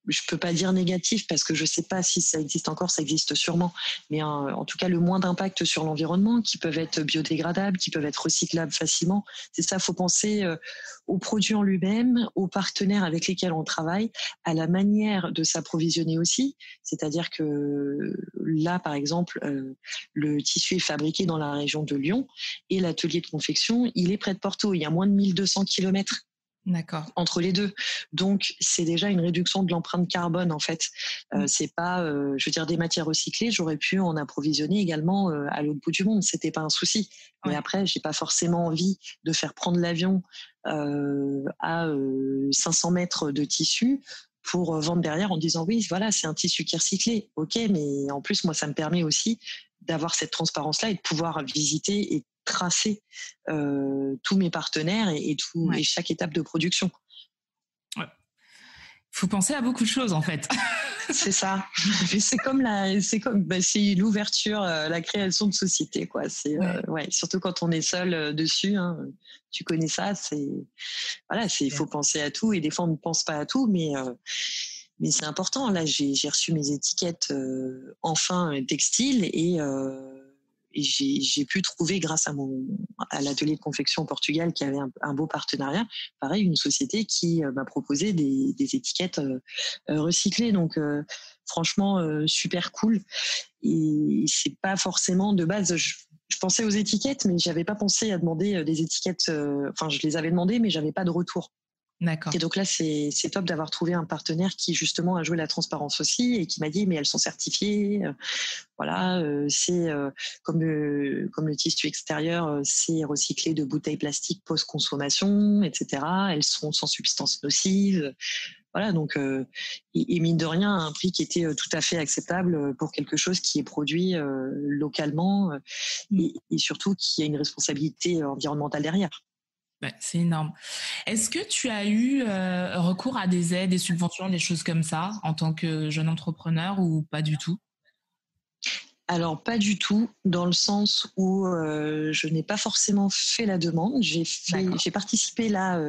Je peux pas dire négatif parce que je sais pas si ça existe encore, ça existe sûrement, mais en tout cas le moins d'impact sur l'environnement, qui peuvent être biodégradables, qui peuvent être recyclables facilement. C'est ça, faut penser au produit en lui-même, aux partenaires avec lesquels on travaille, à la manière de s'approvisionner aussi. C'est-à-dire que là, par exemple, le tissu est fabriqué dans la région de Lyon et l'atelier de confection, il est près de Porto. Il y a moins de 1200 kilomètres. D'accord. Entre les deux. Donc, c'est déjà une réduction de l'empreinte carbone, en fait. C'est pas, je veux dire, des matières recyclées, j'aurais pu en approvisionner également à l'autre bout du monde. C'était pas un souci. Mais après, j'ai pas forcément envie de faire prendre l'avion à 500 mètres de tissu pour vendre derrière en disant oui, voilà, c'est un tissu qui est recyclé. Ok, mais en plus, moi, ça me permet aussi d'avoir cette transparence-là et de pouvoir visiter et tracer tous mes partenaires et chaque étape de production. Il faut penser à beaucoup de choses en fait. C'est ça. C'est l'ouverture, la création de société, quoi. C'est surtout quand on est seul dessus. Hein, tu connais ça. Il faut penser à tout et des fois on ne pense pas à tout, mais c'est important. Là, j'ai reçu mes étiquettes enfin textiles et j'ai pu trouver, grâce à l'atelier de confection au Portugal qui avait un beau partenariat, pareil, une société qui m'a proposé des étiquettes recyclées. Donc, franchement, super cool. Et c'est pas forcément de base. Je pensais aux étiquettes, mais j'avais pas pensé à demander des étiquettes. Enfin, je les avais demandées, mais j'avais pas de retour. D'accord. Et donc là, c'est top d'avoir trouvé un partenaire qui justement a joué la transparence aussi et qui m'a dit mais elles sont certifiées, voilà, c'est comme le tissu extérieur, c'est recyclé de bouteilles plastiques post-consommation, etc. Elles sont sans substances nocives. Voilà, donc et mine de rien, à un prix qui était tout à fait acceptable pour quelque chose qui est produit localement et surtout qui a une responsabilité environnementale derrière. Ouais, c'est énorme. Est-ce que tu as eu recours à des aides, des subventions, des choses comme ça en tant que jeune entrepreneur ou pas du tout? Alors pas du tout, dans le sens où je n'ai pas forcément fait la demande. D'accord. J'ai participé là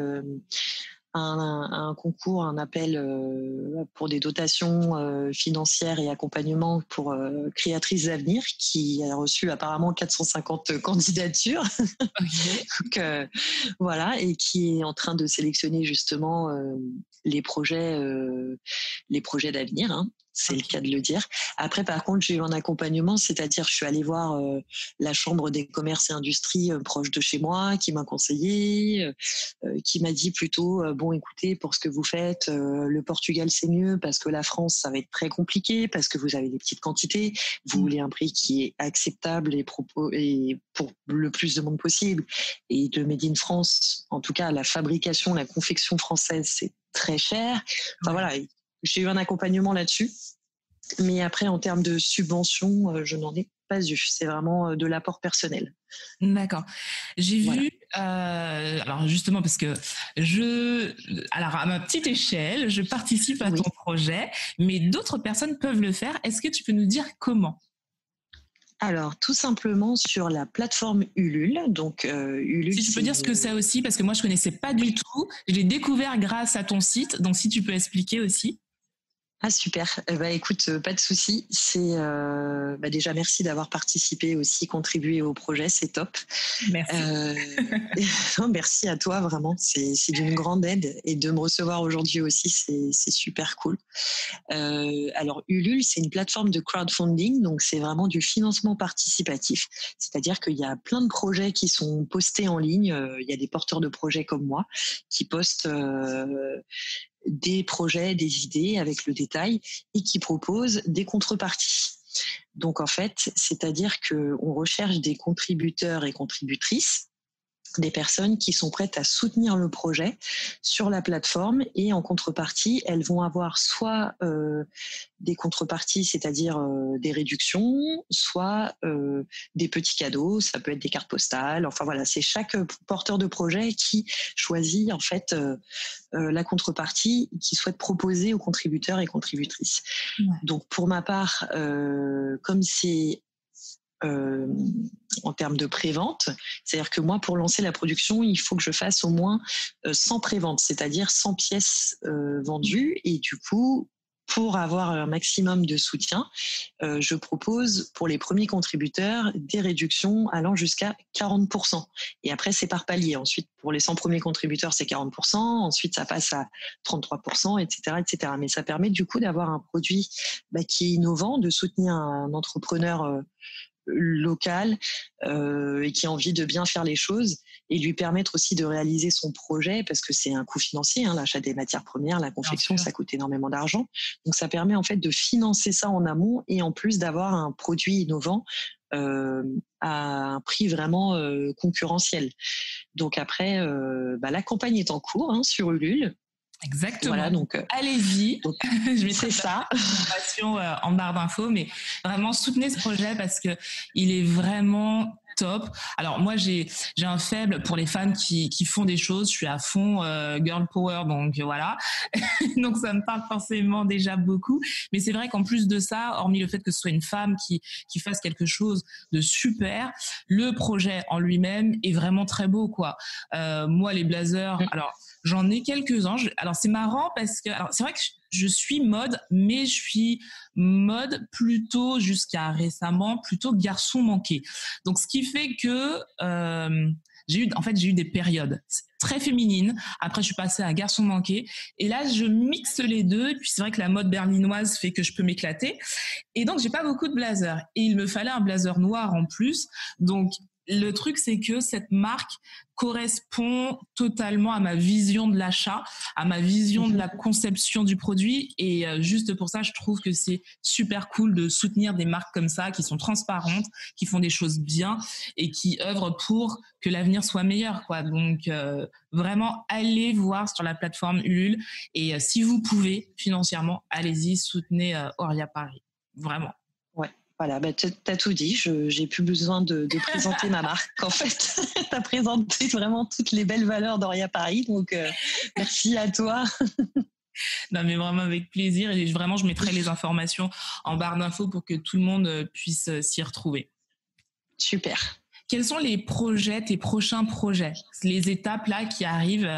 à un concours, un appel pour des dotations financières et accompagnement pour Créatrices d'avenir, qui a reçu apparemment 450 candidatures. Ok. Donc, voilà, et qui est en train de sélectionner justement les projets d'avenir. Hein. C'est le Ok. cas de le dire. Après, par contre, j'ai eu un accompagnement, c'est-à-dire je suis allée voir la chambre des commerces et industries proche de chez moi, qui m'a conseillé, qui m'a dit plutôt bon, écoutez, pour ce que vous faites, le Portugal c'est mieux parce que la France ça va être très compliqué parce que vous avez des petites quantités, vous voulez un prix qui est acceptable et pour le plus de monde possible et de Made in France, en tout cas la fabrication, la confection française c'est très cher. Enfin Ouais. voilà, j'ai eu un accompagnement là-dessus. Mais après, en termes de subvention, je n'en ai pas eu. C'est vraiment de l'apport personnel. D'accord. J'ai Voilà. vu, alors justement parce que alors à ma petite échelle, je participe à Oui. ton projet, mais d'autres personnes peuvent le faire. Est-ce que tu peux nous dire comment? Alors, tout simplement sur la plateforme Ulule. Donc, Ulule, Si tu peux dire ce que c'est aussi, parce que moi je connaissais pas du tout. Je l'ai découvert grâce à ton site, donc si tu peux expliquer aussi. Ah super, écoute, pas de souci. C'est déjà merci d'avoir participé aussi, contribué au projet, c'est top. Merci. Non, merci à toi vraiment, c'est d'une grande aide et de me recevoir aujourd'hui aussi, c'est super cool. Alors Ulule, c'est une plateforme de crowdfunding, donc c'est vraiment du financement participatif. C'est-à-dire qu'il y a plein de projets qui sont postés en ligne. Il y a des porteurs de projets comme moi qui postent des projets, des idées avec le détail et qui proposent des contreparties. Donc en fait, c'est-à-dire qu'on recherche des contributeurs et contributrices, des personnes qui sont prêtes à soutenir le projet sur la plateforme et en contrepartie, elles vont avoir soit des contreparties, c'est-à-dire des réductions, soit des petits cadeaux, ça peut être des cartes postales. Enfin voilà, c'est chaque porteur de projet qui choisit en fait la contrepartie qu'il souhaite proposer aux contributeurs et contributrices. Ouais. Donc pour ma part, comme c'est en termes de prévente, c'est-à-dire que moi, pour lancer la production, il faut que je fasse au moins 100 préventes, c'est-à-dire 100 pièces vendues. Et du coup, pour avoir un maximum de soutien, je propose pour les premiers contributeurs des réductions allant jusqu'à 40%. Et après, c'est par palier. Ensuite, pour les 100 premiers contributeurs, c'est 40%. Ensuite, ça passe à 33%, etc., etc. Mais ça permet du coup d'avoir un produit qui est innovant, de soutenir un entrepreneur local et qui a envie de bien faire les choses et lui permettre aussi de réaliser son projet parce que c'est un coût financier, hein, l'achat des matières premières, la confection, ça coûte énormément d'argent. Donc ça permet en fait de financer ça en amont et en plus d'avoir un produit innovant à un prix vraiment concurrentiel. Donc après, la campagne est en cours sur Ulule. Exactement. Voilà, donc allez-y. Je mettrai ça l'information en barre d'infos, mais vraiment soutenez ce projet parce que il est vraiment top. Alors moi j'ai un faible pour les femmes qui font des choses. Je suis à fond girl power, donc voilà. Donc ça me parle forcément déjà beaucoup. Mais c'est vrai qu'en plus de ça, hormis le fait que ce soit une femme qui fasse quelque chose de super, le projet en lui-même est vraiment très beau, quoi. Moi les blazers, alors j'en ai quelques-uns. Alors c'est marrant parce que c'est vrai que je suis mode, mais je suis mode plutôt jusqu'à récemment plutôt garçon manqué. Donc ce qui fait que j'ai eu des périodes très féminines. Après je suis passée à garçon manqué et là je mixe les deux. Et puis c'est vrai que la mode berlinoise fait que je peux m'éclater. Et donc j'ai pas beaucoup de blazers et il me fallait un blazer noir en plus. Donc le truc, c'est que cette marque correspond totalement à ma vision de l'achat, à ma vision de la conception du produit. Et juste pour ça, je trouve que c'est super cool de soutenir des marques comme ça, qui sont transparentes, qui font des choses bien et qui œuvrent pour que l'avenir soit meilleur, quoi. Donc, vraiment, allez voir sur la plateforme Ulule. Et si vous pouvez, financièrement, allez-y, soutenez Oria Paris. Vraiment. Ouais. Voilà, t'as tout dit. J'ai plus besoin de présenter ma marque. En fait, t'as présenté vraiment toutes les belles valeurs d'Oria Paris. Donc, merci à toi. Non, mais vraiment avec plaisir. Et vraiment, je mettrai les informations en barre d'infos pour que tout le monde puisse s'y retrouver. Super. Quels sont les projets, tes prochains projets, les étapes là qui arrivent,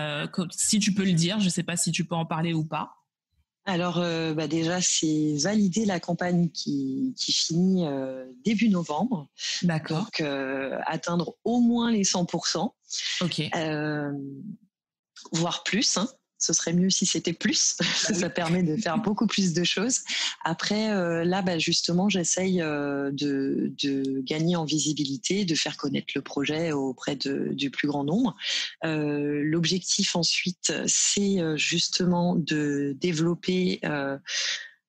si tu peux le dire, je ne sais pas si tu peux en parler ou pas. Alors déjà, c'est valider la campagne qui finit début novembre. D'accord. Donc, atteindre au moins les 100%. Ok. Voire plus, hein. Ce serait mieux si c'était plus. Ça permet de faire beaucoup plus de choses. Après, là, justement, j'essaye de gagner en visibilité, de faire connaître le projet auprès du plus grand nombre. L'objectif ensuite, c'est justement de développer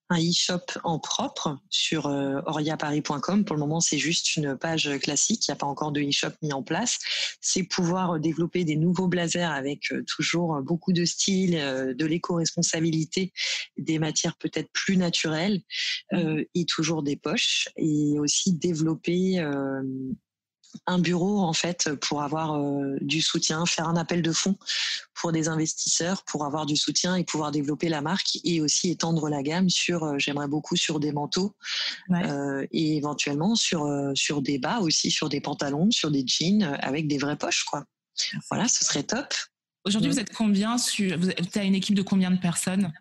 un e-shop en propre sur oriaparis.com. Pour le moment, c'est juste une page classique. Il n'y a pas encore de e-shop mis en place. C'est pouvoir développer des nouveaux blazers avec toujours beaucoup de style, de l'éco-responsabilité, des matières peut-être plus naturelles et toujours des poches. Et aussi développer un bureau en fait pour avoir du soutien, faire un appel de fonds pour des investisseurs pour avoir du soutien et pouvoir développer la marque et aussi étendre la gamme sur j'aimerais beaucoup sur des manteaux et éventuellement sur des bas aussi, sur des pantalons, sur des jeans avec des vraies poches quoi. Voilà, ce serait top. Aujourd'hui, vous êtes combien tu as une équipe de combien de personnes?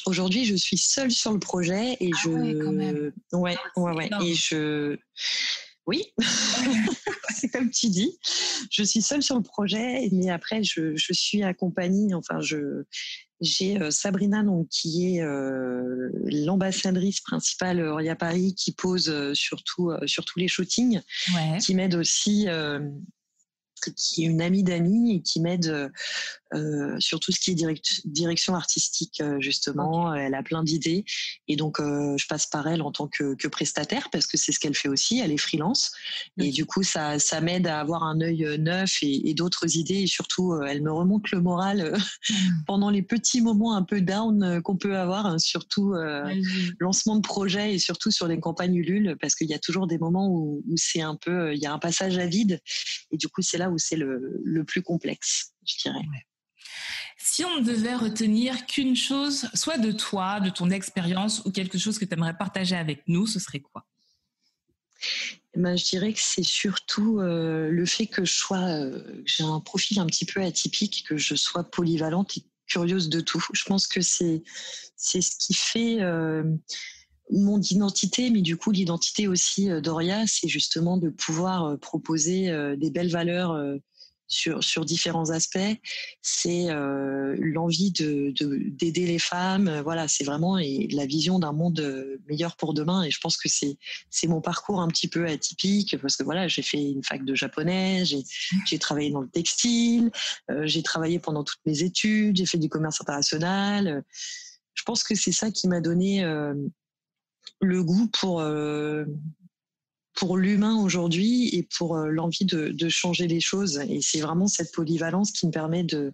Aujourd'hui, je suis seule sur le projet et quand même. Ouais. Et oui, c'est comme tu dis. Je suis seule sur le projet, mais après, je suis accompagnée. Enfin, j'ai Sabrina, donc, qui est l'ambassadrice principale Oria Paris, qui pose sur tous les shootings, qui m'aide aussi, qui est une amie d'amis et qui m'aide sur tout ce qui est direction artistique justement. Elle a plein d'idées et donc je passe par elle en tant que prestataire parce que c'est ce qu'elle fait aussi, elle est freelance et du coup ça m'aide à avoir un œil neuf et d'autres idées et surtout elle me remonte le moral pendant les petits moments un peu down qu'on peut avoir, hein, surtout lancement de projet et surtout sur les campagnes Ulule parce qu'il y a toujours des moments où c'est un peu, il y a un passage à vide et du coup c'est là où c'est le plus complexe, je dirais. Si on ne devait retenir qu'une chose, soit de toi, de ton expérience ou quelque chose que tu aimerais partager avec nous, ce serait quoi? Je dirais que c'est surtout le fait que j'ai un profil un petit peu atypique, que je sois polyvalente et curieuse de tout. Je pense que c'est ce qui fait mon identité, mais du coup l'identité aussi d'Oria, c'est justement de pouvoir proposer des belles valeurs sur différents aspects. C'est l'envie d'aider les femmes. Voilà, c'est vraiment la vision d'un monde meilleur pour demain. Et je pense que c'est mon parcours un petit peu atypique parce que voilà, j'ai fait une fac de japonais, j'ai travaillé dans le textile, j'ai travaillé pendant toutes mes études, j'ai fait du commerce international. Je pense que c'est ça qui m'a donné le goût pour l'humain aujourd'hui et pour l'envie de changer les choses. Et c'est vraiment cette polyvalence qui me permet de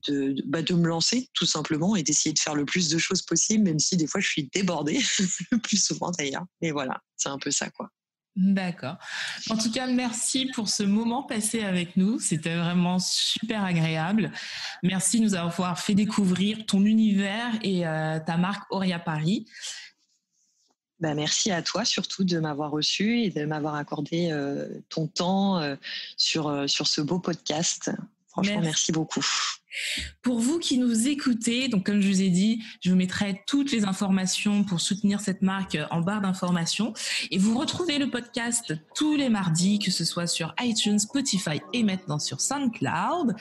me lancer tout simplement et d'essayer de faire le plus de choses possible, même si des fois je suis débordée, le plus souvent d'ailleurs. Et voilà, c'est un peu ça quoi. D'accord. En tout cas, merci pour ce moment passé avec nous. C'était vraiment super agréable. Merci de nous avoir fait découvrir ton univers et ta marque Oria Paris. Merci à toi surtout de m'avoir reçu et de m'avoir accordé ton temps sur ce beau podcast. Franchement, merci beaucoup. Pour vous qui nous écoutez, donc comme je vous ai dit, je vous mettrai toutes les informations pour soutenir cette marque en barre d'informations. Et vous retrouvez le podcast tous les mardis, que ce soit sur iTunes, Spotify et maintenant sur SoundCloud.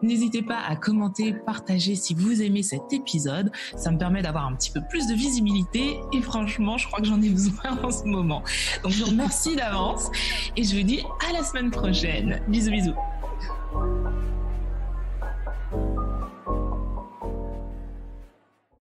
N'hésitez pas à commenter, partager si vous aimez cet épisode. Ça me permet d'avoir un petit peu plus de visibilité et franchement, je crois que j'en ai besoin en ce moment. Donc je vous remercie d'avance et je vous dis à la semaine prochaine. Bisous, bisous.